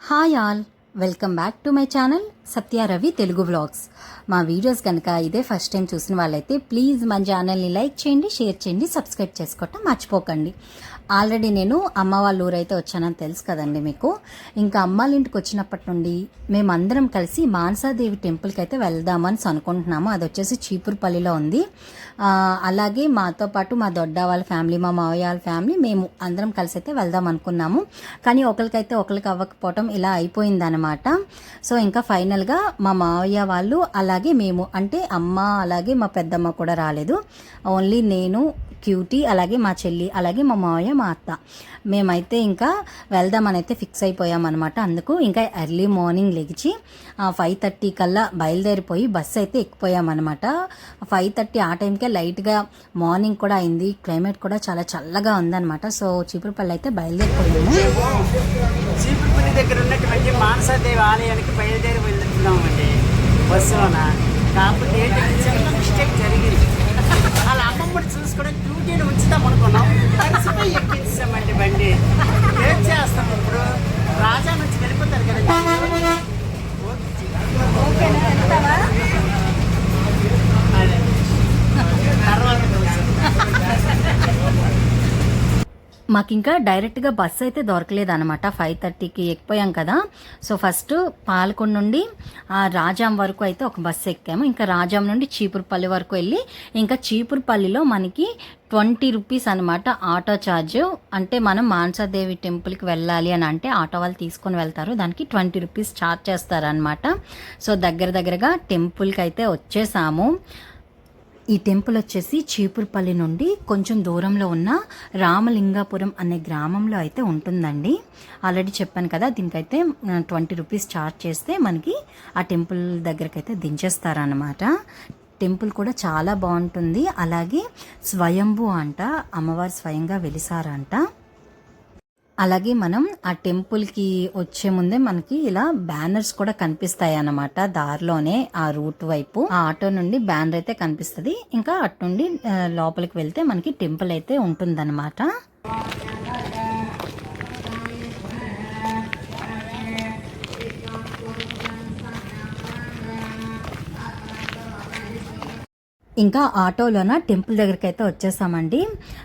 Hi all, welcome back to my channel Satya Ravi Telugu vlogs. మా videos కనుక ఇదే first time చూసిన వాళ్ళైతే ప్లీజ్ మన ఛానల్ని లైక్ చేయండి, షేర్ చేయండి, సబ్స్క్రైబ్ చేసుకోవటం మర్చిపోకండి. ఆల్రెడీ నేను అమ్మ వాళ్ళ ఊరైతే వచ్చానని తెలుసు కదండి మీకు. ఇంకా అమ్మ వాళ్ళ ఇంటికి వచ్చినప్పటి నుండి మేమందరం కలిసి మానసాదేవి టెంపుల్కి అయితే వెళ్దామని అనుకుంటున్నాము. అది వచ్చేసి చీపురుపల్లిలో ఉంది. అలాగే మాతో పాటు మా దొడ్డ వాళ్ళ ఫ్యామిలీ, మా మావయ్య వాళ్ళ ఫ్యామిలీ, మేము అందరం కలిసి అయితే వెళ్దాం అనుకున్నాము. కానీ ఒకరికి అవ్వకపోవటం ఇలా అయిపోయిందనమాట. సో ఇంకా ఫైనల్గా మా మావయ్య వాళ్ళు అలాగే మేము, అంటే అమ్మ అలాగే మా పెద్దమ్మ కూడా రాలేదు. ఓన్లీ నేను, క్యూటీ, అలాగే మా చెల్లి, అలాగే మా మావయ్య, మా అత్త, మేమైతే ఇంకా వెళ్దామని అయితే ఫిక్స్ అయిపోయామన్నమాట. అందుకు ఇంకా ఎర్లీ మార్నింగ్ లెగిచి 5:30 కల్లా బయలుదేరిపోయి బస్సు అయితే ఎక్కిపోయామన్నమాట. 5:30 ఆ టైంకే లైట్గా మార్నింగ్ కూడా అయింది, క్లైమేట్ కూడా చాలా చల్లగా ఉందన్నమాట. సో చీపురుపల్లి అయితే బయలుదేరిపోయాము. చీపురుపల్లి దగ్గర ఉన్నటువంటి మానసాదేవి ఆలయానికి బయలుదేరి వెళ్తున్నామండి బస్సులోన. కాకపోతే ఏంటంటే చిన్న మిస్టేక్ జరిగింది. అలా అమ్మమ్మడి చూసుకోవడం డ్యూటీని ఉంచుతాం అనుకున్నాం, కలిసిపోయి ఎక్కించామండి బండి. ఏం చేస్తాం ఇప్పుడు? రాజా నుంచి వెళ్ళిపోతారు కదా. తర్వాత మాకు ఇంకా డైరెక్ట్గా బస్సు అయితే దొరకలేదన్నమాట. 5:30కి ఎక్కిపోయాం కదా. సో ఫస్ట్ పాలకొండ నుండి రాజాం వరకు అయితే ఒక బస్సు ఎక్కాము. ఇంకా రాజాం నుండి చీపురుపల్లి వరకు వెళ్ళి, ఇంకా చీపురుపల్లిలో మనకి 20 రూపీస్ అనమాట ఆటో ఛార్జ్. అంటే మనం మానసాదేవి టెంపుల్కి వెళ్ళాలి అని అంటే ఆటో వాళ్ళు తీసుకొని వెళ్తారు, దానికి 20 రూపీస్ ఛార్జ్ చేస్తారనమాట. సో దగ్గరగా టెంపుల్కి అయితే వచ్చేసాము. ఈ టెంపుల్ వచ్చేసి చీపురుపల్లి నుండి కొంచెం దూరంలో ఉన్న రామలింగాపురం అనే గ్రామంలో అయితే ఉంటుందండి. ఆల్రెడీ చెప్పాను కదా, దీనికైతే 20 రూపీస్ ఛార్జ్ చేస్తే మనకి ఆ టెంపుల్ దగ్గరకైతే దించేస్తారనమాట. టెంపుల్ కూడా చాలా బాగుంటుంది. అలాగే స్వయంభూ అంట, అమ్మవారు స్వయంగా వెలిసారంట. అలాగే మనం ఆ టెంపుల్కి వచ్చే ముందే మనకి ఇలా బ్యానర్స్ కూడా కనిపిస్తాయి అన్నమాట. దారిలోనే ఆ రూట్ వైపు ఆ ఆటో నుండి బ్యానర్ అయితే కనిపిస్తుంది. ఇంకా అటు నుండి లోపలికి వెళ్తే మనకి టెంపుల్ అయితే ఉంటుందన్నమాట. ఇంకా ఆటోలోన టెంపుల్ దగ్గరికి అయితే వచ్చేసామండి.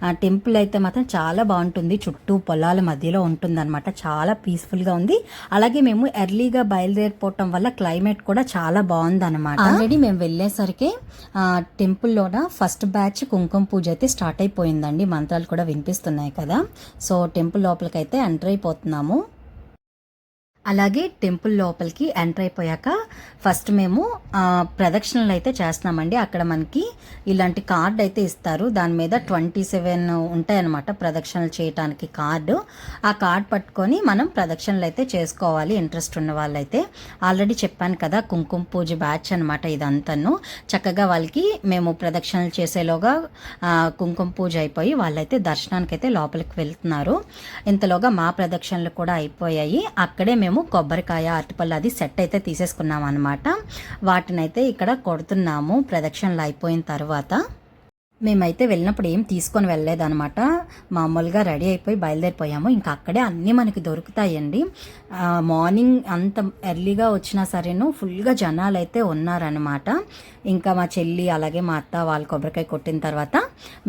ఆ టెంపుల్ అయితే మాత్రం చాలా బాగుంటుంది, చుట్టూ పొలాల మధ్యలో ఉంటుందన్నమాట. చాలా పీస్ఫుల్గా ఉంది. అలాగే మేము ఎర్లీగా బయలుదేరిపోవటం వల్ల క్లైమేట్ కూడా చాలా బాగుందన్నమాట. ఆల్రెడీ మేము వెళ్ళేసరికి టెంపుల్లోన ఫస్ట్ బ్యాచ్ కుంకుమ పూజ అయితే స్టార్ట్ అయిపోయిందండి. మంత్రాలు కూడా వినిపిస్తున్నాయి కదా. సో టెంపుల్ లోపలికి అయితే ఎంటర్ అయిపోతున్నాము. అలాగే టెంపుల్ లోపలికి ఎంటర్ అయిపోయాక ఫస్ట్ మేము ప్రదక్షిణలు అయితే చేస్తున్నామండి. అక్కడ మనకి ఇలాంటి కార్డు అయితే ఇస్తారు, దాని మీద 27 ఉంటాయన్నమాట ప్రదక్షిణలు చేయటానికి కార్డు. ఆ కార్డు పట్టుకొని మనం ప్రదక్షిణలు అయితే చేసుకోవాలి, ఇంట్రెస్ట్ ఉన్న వాళ్ళైతే. ఆల్రెడీ చెప్పాను కదా, కుంకుమ పూజ బ్యాచ్ అనమాట ఇదంతాను. చక్కగా వాళ్ళకి మేము ప్రదక్షిణలు చేసేలోగా కుంకుమ పూజ అయిపోయి వాళ్ళైతే దర్శనానికి అయితే లోపలికి వెళ్తున్నారు. ఇంతలోగా మా ప్రదక్షిణలు కూడా అయిపోయాయి. అక్కడే మేము కొబ్బరికాయ, అరటిపళ్ళు అది సెట్ అయితే తీసేసుకున్నాం అనమాట. వాటినైతే ఇక్కడ కొడుతున్నాము ప్రదక్షిణలు అయిపోయిన తర్వాత. మేమైతే వెళ్ళినప్పుడు ఏం తీసుకొని వెళ్ళలేదన్నమాట, మామూలుగా రెడీ అయిపోయి బయలుదేరిపోయాము. ఇంకా అక్కడే అన్నీ మనకి దొరుకుతాయండి. మార్నింగ్ అంత ఎర్లీగా వచ్చినా సరేను ఫుల్గా జనాలు అయితే ఉన్నారనమాట. ఇంకా మా చెల్లి అలాగే మా అత్త వాళ్ళు కొబ్బరికాయ కొట్టిన తర్వాత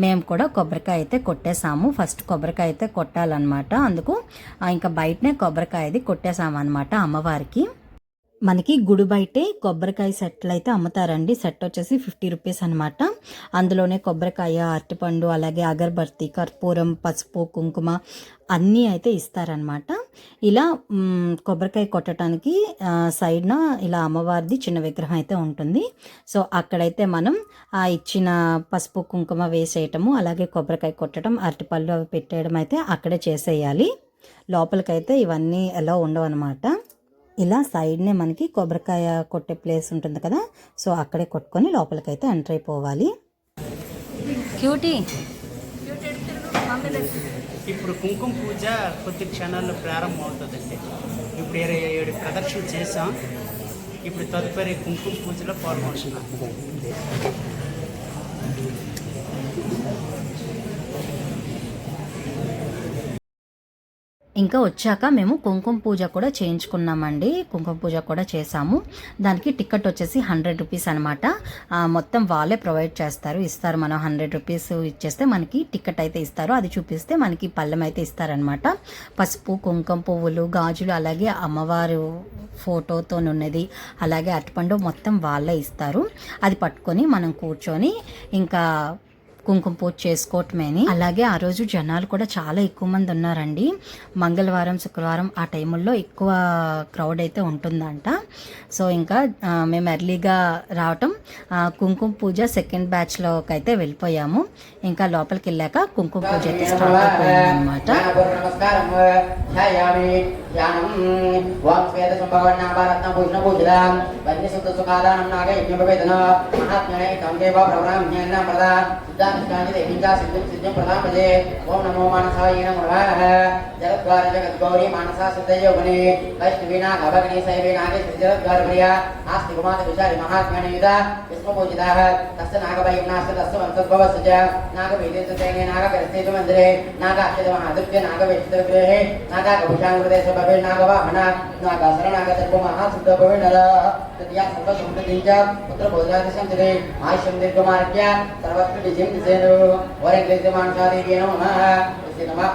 మేము కూడా కొబ్బరికాయ అయితే కొట్టేసాము. ఫస్ట్ కొబ్బరికాయ అయితే కొట్టాలన్నమాట. అందుకు ఇంకా బయటనే కొబ్బరికాయ అది కొట్టేసామన్నమాట అమ్మవారికి. మనకి గుడి బయటే కొబ్బరికాయ సెట్లు అయితే అమ్ముతారండి. సెట్ వచ్చేసి 50 రూపీస్ అనమాట. అందులోనే కొబ్బరికాయ, అరటిపండు, అలాగే అగరబత్తి, కర్పూరం, పసుపు, కుంకుమ అన్నీ అయితే ఇస్తారనమాట. ఇలా కొబ్బరికాయ కొట్టడానికి సైడ్న ఇలా అమ్మవారిది చిన్న విగ్రహం అయితే ఉంటుంది. సో అక్కడైతే మనం ఆ ఇచ్చిన పసుపు కుంకుమ వేసేయటము, అలాగే కొబ్బరికాయ కొట్టడం, అరటిపళ్ళు అవి పెట్టేయడం అయితే అక్కడే చేసేయాలి. లోపలికైతే ఇవన్నీ ఎలా ఉండవు అనమాట. ఇలా సైడ్నే మనకి కొబ్బరికాయ కొట్టే ప్లేస్ ఉంటుంది కదా, సో అక్కడే కొట్టుకొని లోపలికైతే ఎంటర్ అయిపోవాలి. క్యూటీ, ఇప్పుడు కుంకుమ పూజ కొద్ది క్షణాల్లో ప్రారంభం అవుతుందండి. ఇప్పుడు 27 ప్రదక్షిణలు చేసాం. ఇప్పుడు తదుపరి కుంకుమ పూజలో పాల్గొంటున్నాం. ఇంకా వచ్చాక మేము కుంకుమ పూజ కూడా చేయించుకున్నామండి. కుంకుమ పూజ కూడా చేసాము. దానికి టికెట్ వచ్చేసి 100 రూపీస్ అనమాట. మొత్తం వాళ్ళే ప్రొవైడ్ ఇస్తారు. మనం 100 రూపీస్ ఇచ్చేస్తే మనకి టికెట్ అయితే ఇస్తారు. అది చూపిస్తే మనకి పళ్ళెం అయితే ఇస్తారనమాట. పసుపు, కుంకుమ పువ్వులు, గాజులు, అలాగే అమ్మవారు ఫోటోతో ఉన్నది, అలాగే అరటిపండు మొత్తం వాళ్ళే ఇస్తారు. అది పట్టుకొని మనం కూర్చొని ఇంకా కుంకుమ పూజ చేసుకోవటమేని. అలాగే ఆ రోజు జనాలు కూడా చాలా ఎక్కువ మంది ఉన్నారండి. మంగళవారం, శుక్రవారం ఆ టైముల్లో ఎక్కువ క్రౌడ్ అయితే ఉంటుందంట. సో ఇంకా మేము ఎర్లీగా రావటం, కుంకుమ పూజ సెకండ్ బ్యాచ్లోకి అయితే వెళ్ళిపోయాము. ఇంకా లోపలికి వెళ్ళాక కుంకుమ పూజ అయితే స్టార్ట్ అయిపోయింది అనమాట. सिद्धिं प्रदामजे ओम नमो मानसाय नमः जगद्वार जगद्गौरी मानसा सिद्धयोगने वैष्णवीना भगवनी सैवेनागे जगद्वारप्रिया आस्ति कुमार विचारि महात्म्यनिदा विष्णुपूजिताः तस्य नागवैम्नास्य तस्य वंशोद्भवस्य च नागवेदेशतेने नागकरस्तेषु मन्दिरे नागाक्षतमहादित्य नागवेष्टगृहे नागाकभूषाङ्गप्रदेश भवे नागवाहना नागासरनागतर्पो महासिद्धभवेनर तद्या सर्वसम्पत्तिं च पुत्रभोजादिशं जगे आयुष्यं दीर्घमार्ग्य सर्वत्र विजयं दिशेनु वरङ्गेश मानसादेवी नमः इति नमः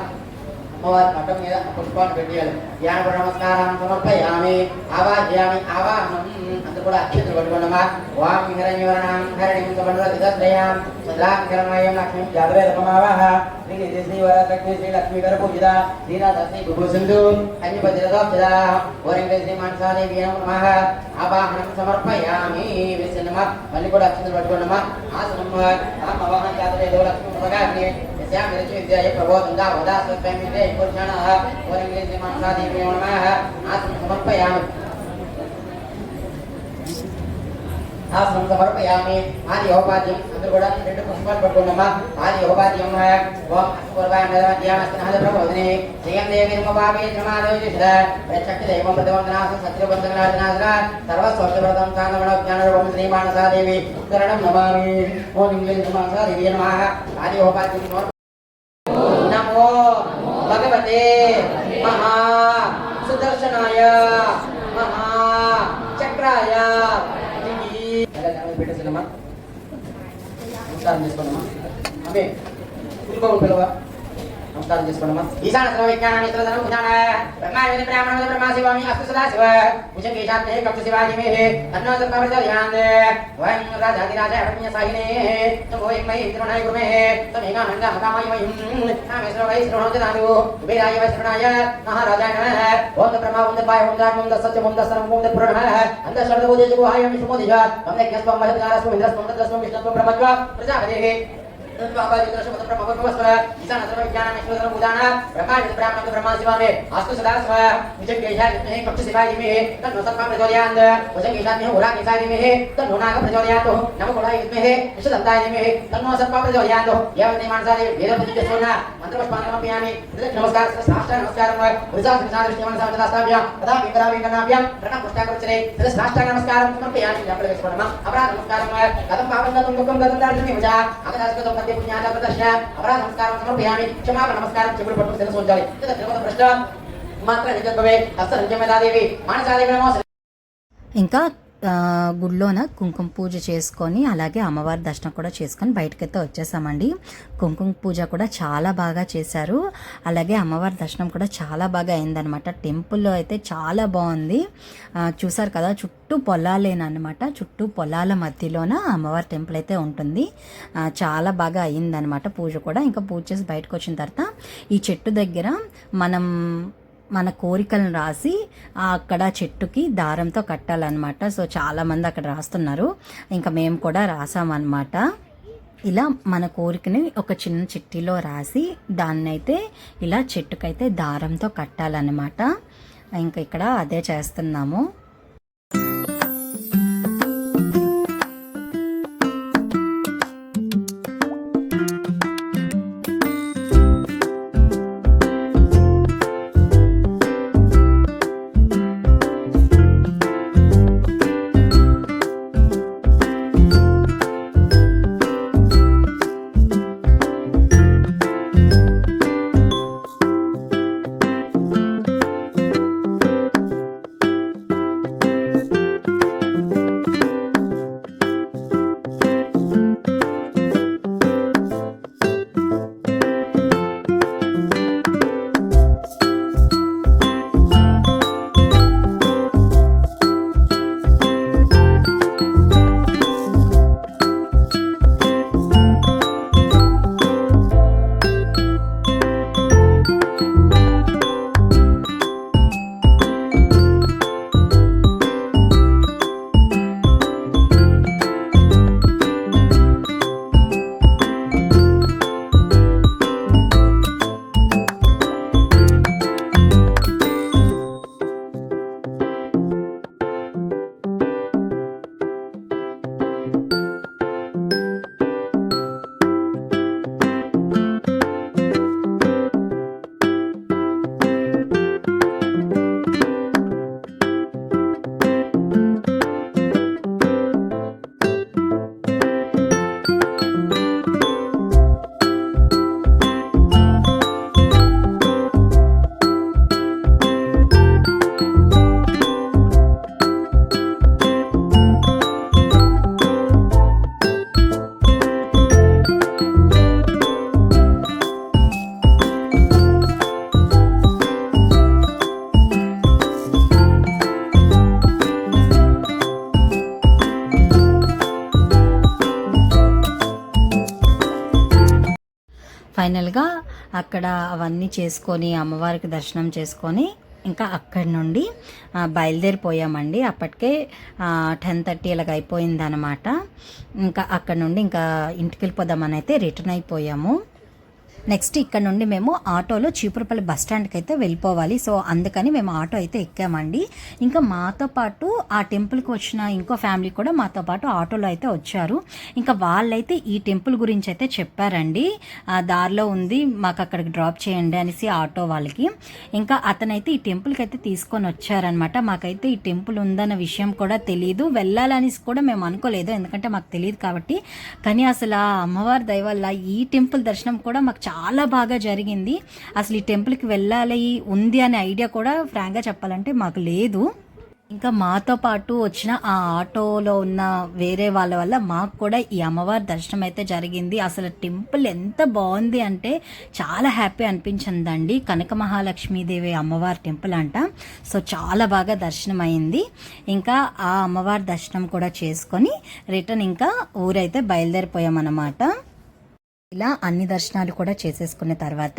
और पटम మీద పుష్పాన్ని పెట్టాలి. ధ్యాన నమస్కారం సమర్పయామి. ఆవాహయామి. ఆవాహనం అంతా కూడా అక్షతలు పట్టుకున్నామా. వాం హిరణ్యవర్ణం హరిణిం సమన్వతిదత్రయాం సదాం హిరణ్మయం లక్ష్మీ జాగ్రత్తమావాహ శ్రీ వరలక్ష్మీ శ్రీ లక్ష్మీ కర పూజిత శ్రీనాథస్మి గుభూసింధు అన్యపతిరదోప్తద వరంగ శ్రీ మానసాదేవి నమః. ఆవాహనం సమర్పయామి. విసన్నమా మళ్ళీ కూడా అక్షతలు పట్టుకున్నామా. ఆసనం ఆవాహన జాతరేదో లక్ష్మీ ప్రగాగ్ని श्याम विद्याय प्रबोधंगा वदास्वत्वमिते पुरुषाणः वरङ्गे श्रीमानसादेवी नमः. आसनं समर्पयामि. आसनं समर्पयामि. आदियोपाद्यं अंदर కూడా రెండు పుష్పాలు పట్టుకున్నామా. ఆదియోపాద్యం ఓం పూర్వాండమధ్యామస్తనహ ప్రబోధనే శ్రీయం దేవి నమః జ్ఞమాదోజిషద ప్రచక్తి దేవం ప్రతివందనాస సత్యవందనాదనాసన సర్వస్వవ్రతం కాంగమణ జ్ఞానరూపం శ్రీమానసాదేవి ఉత్తరణం నమామి. ఓం ఇంగ్లీష్ శ్రీమానసాదేవి నమః. ఆదియోపాద్యం नमो भगवते महा सुदर्शनाय महा चक्राय పెట్టేసినమ్మా. నమస్కారం చేసుకోండమ్మా. అమ్మే కూర్చోండి పిల్లవా. నమస్కారం చేసుకోండమ్మా. ఈశాన సర్వ విజ్ఞానాన్ని త్రదనం ఉదాన బ్రహ్మావేద బ్రాహ్మణ బ్రహ్మ శివామి అస్తు సదా శివ ముజం కేశాత్మే కక్ష శివాజి మే తన్నో సర్వవర్ధయాన్ వయం రాజాదిరాజ అరణ్య సాయినే నమో యమై ఇంద్రనాయ గురుమే తమేగా మంగ మకామయ వయం నామేశ్వర వై శ్రవణోజనాదు కుబేరాయ వై శ్రవణాయ మహారాజాయ నమః. ఓం బ్రహ్మ ఓం పాయ ఓం దాన్ ఓం సత్యం ఓం సరం ఓం పురుణః అంత శరదోజే గుహాయ విష్ణుమోదిజ ఓం యజ్ఞస్వం మహద్గారస్వం ఇంద్రస్వం ఇంద్రస్వం విష్ణుస్వం బ్రహ్మత్వ ప్రజాపతిః పుణ్యాల ప్రదర్శన అపరాధ నమస్కారం సమర్పయామి. క్షమాపణ నమస్కారం చెప్పుడు పట్టు తెలుసు ఉండాలి. తిరుమల ప్రశ్న మాత్ర నిజత్వమే హస్త నిజమేదాదేవి మానసాదేవి నమో. ఇంకా గుడిలోన కుంకుమ పూజ చేసుకొని అలాగే అమ్మవారి దర్శనం కూడా చేసుకొని బయటకైతే వచ్చేసామండి. కుంకుమ పూజ కూడా చాలా బాగా చేశారు. అలాగే అమ్మవారి దర్శనం కూడా చాలా బాగా అయిందనమాట. టెంపుల్లో అయితే చాలా బాగుంది. చూసారు కదా, చుట్టూ పొలాలేనమాట. చుట్టూ పొలాల మధ్యలోన అమ్మవారి టెంపుల్ అయితే ఉంటుంది. చాలా బాగా అయిందనమాట పూజ కూడా. ఇంకా పూజ చేసి బయటకు వచ్చిన తర్వాత ఈ చెట్టు దగ్గర మన కోరికలను రాసి అక్కడ చెట్టుకి దారంతో కట్టాలన్నమాట. సో చాలామంది అక్కడ రాస్తున్నారు. ఇంకా మేము కూడా రాసామన్నమాట. ఇలా మన కోరికని ఒక చిన్న చిట్టిలో రాసి దాన్నైతే ఇలా చెట్టుకైతే దారంతో కట్టాలన్నమాట. ఇంకా ఇక్కడ అదే చేస్తున్నాము. ఫైనల్గా అక్కడ అవన్నీ చేసుకొని అమ్మవారికి దర్శనం చేసుకొని ఇంకా అక్కడి నుండి బయలుదేరిపోయామండి. అప్పటికే 10:30 ఇలాగ అయిపోయిందనమాట. ఇంకా అక్కడ నుండి ఇంకా ఇంటికి వెళ్ళిపోదామని అయితే రిటర్న్ అయిపోయాము. నెక్స్ట్ ఇక్కడ నుండి మేము ఆటోలో చీపురుపల్లి బస్ స్టాండ్కి అయితే వెళ్ళిపోవాలి. సో అందుకని మేము ఆటో అయితే ఎక్కామండి. ఇంకా మాతో పాటు ఆ టెంపుల్కి వచ్చిన ఇంకో ఫ్యామిలీ కూడా మాతో పాటు ఆటోలో అయితే వచ్చారు. ఇంకా వాళ్ళైతే ఈ టెంపుల్ గురించి అయితే చెప్పారండి. దారిలో ఉంది, మాకు అక్కడికి డ్రాప్ చేయండి అనేసి ఆటో వాళ్ళకి. ఇంకా అతనైతే ఈ టెంపుల్కి అయితే తీసుకొని వచ్చారనమాట. మాకైతే ఈ టెంపుల్ ఉందన్న విషయం కూడా తెలియదు, వెళ్ళాలని కూడా మేము అనుకోలేదు, ఎందుకంటే మాకు తెలియదు కాబట్టి. కానీ అసలు ఆ అమ్మవారి దయ వల్ల ఈ టెంపుల్ దర్శనం కూడా మాకు చాలా బాగా జరిగింది. అసలు ఈ టెంపుల్కి వెళ్ళాలి ఉంది అనే ఐడియా కూడా ఫ్రాంక్గా చెప్పాలంటే మాకు లేదు. ఇంకా మాతో పాటు వచ్చిన ఆ ఆటోలో ఉన్న వేరే వాళ్ళ వల్ల మాకు కూడా ఈ అమ్మవారి దర్శనం అయితే జరిగింది. అసలు టెంపుల్ ఎంత బాగుంది అంటే చాలా హ్యాపీ అనిపించిందండి. కనక మహాలక్ష్మీదేవి అమ్మవారి టెంపుల్ అంట. సో చాలా బాగా దర్శనం అయింది. ఇంకా ఆ అమ్మవారి దర్శనం కూడా చేసుకొని రిటర్న్ ఇంకా ఊరైతే బయలుదేరిపోయామన్నమాట. ఇలా అన్ని దర్శనాలు కూడా చేసేసుకున్న తర్వాత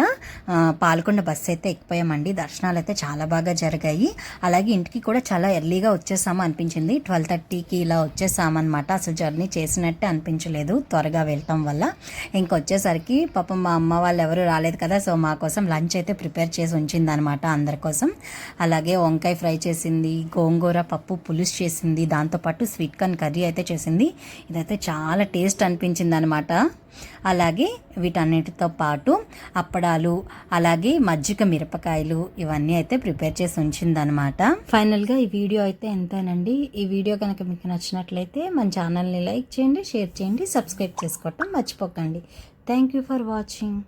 పాల్కొండ బస్సు అయితే ఎక్కిపోయామండి. దర్శనాలు అయితే చాలా బాగా జరిగాయి. అలాగే ఇంటికి కూడా చాలా ఎర్లీగా వచ్చేసాము అనిపించింది. 12:30కి ఇలా వచ్చేసామన్నమాట. అసలు జర్నీ చేసినట్టే అనిపించలేదు త్వరగా వెళ్ళటం వల్ల. ఇంకొచ్చేసరికి పాపం మా అమ్మ వాళ్ళు ఎవరు రాలేదు కదా, సో మా కోసం లంచ్ అయితే ప్రిపేర్ చేసి ఉంచింది అనమాట అందరి కోసం. అలాగే వంకాయ ఫ్రై చేసింది, గోంగూర పప్పు పులుసు చేసింది, దాంతోపాటు స్వీట్ కార్న్ కర్రీ అయితే చేసింది. ఇదైతే చాలా టేస్ట్ అనిపించింది అనమాట. అలాగే వీటన్నిటితో పాటు అప్పడాలు, అలాగే మజ్జిగ మిరపకాయలు ఇవన్నీ అయితే ప్రిపేర్ చేసి ఉంచిందనమాట. ఫైనల్గా ఈ వీడియో అయితే ఎంతేనండి. ఈ వీడియో కనుక మీకు నచ్చినట్లయితే మన ఛానల్ని లైక్ చేయండి, షేర్ చేయండి, సబ్స్క్రైబ్ చేసుకోవటం మర్చిపోకండి. Thank you for watching.